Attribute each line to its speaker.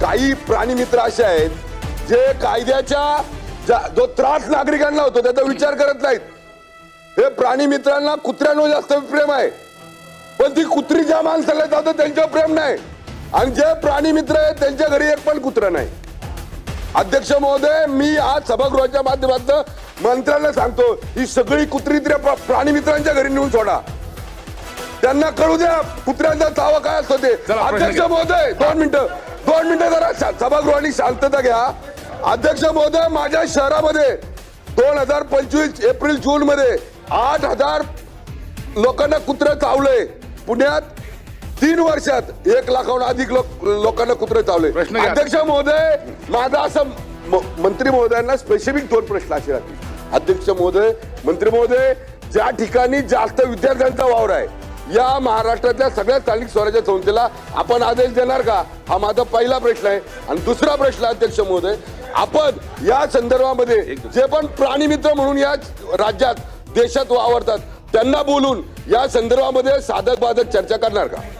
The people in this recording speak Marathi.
Speaker 1: काही प्राणी मित्र असे आहेत जे कायद्याच्या जो त्रास नागरिकांना होतो त्याचा विचार करत नाहीत। हे प्राणी मित्रांना कुत्र्यांवर जास्त प्रेम आहे, पण ती कुत्री ज्या माणसाला जातं त्यांच्यावर प्रेम नाही, आणि जे प्राणी मित्र आहेत त्यांच्या घरी एक पण कुत्रं नाही। अध्यक्ष महोदय, मी आज सभागृहाच्या माध्यमातून मंत्र्यांना सांगतो, ही सगळी कुत्री प्राणी मित्रांच्या घरी नेऊन सोडा, त्यांना कळू द्या कुत्र्यांचा चावा काय असतो ते। अध्यक्ष महोदय, 2 मिनिटं जरा सभागृहाने शांतता घ्या। अध्यक्ष महोदय, माझ्या शहरामध्ये 2025 एप्रिल जून मध्ये 8,000 लोकांना कुत्रं चावलंय। पुण्यात 3 वर्षात 1 लाखाहून अधिक लोकांना कुत्रे चावले। अध्यक्ष महोदय, माझा असं मंत्री महोदयांना स्पेसिफिक 2 प्रश्न असे राहतील। अध्यक्ष महोदय, मंत्री महोदय, ज्या ठिकाणी जास्त विद्यार्थ्यांचा वावर आहे या महाराष्ट्रातल्या सगळ्या स्थानिक स्वराज्य संस्थेला आपण आदेश देणार का, हा माझा पहिला प्रश्न आहे। आणि दुसरा प्रश्न, अध्यक्ष महोदय, आपण या संदर्भामध्ये जे पण प्राणी मित्र म्हणून या राज्यात देशात वावरतात त्यांना बोलून या संदर्भामध्ये साधक बाधक चर्चा करणार का?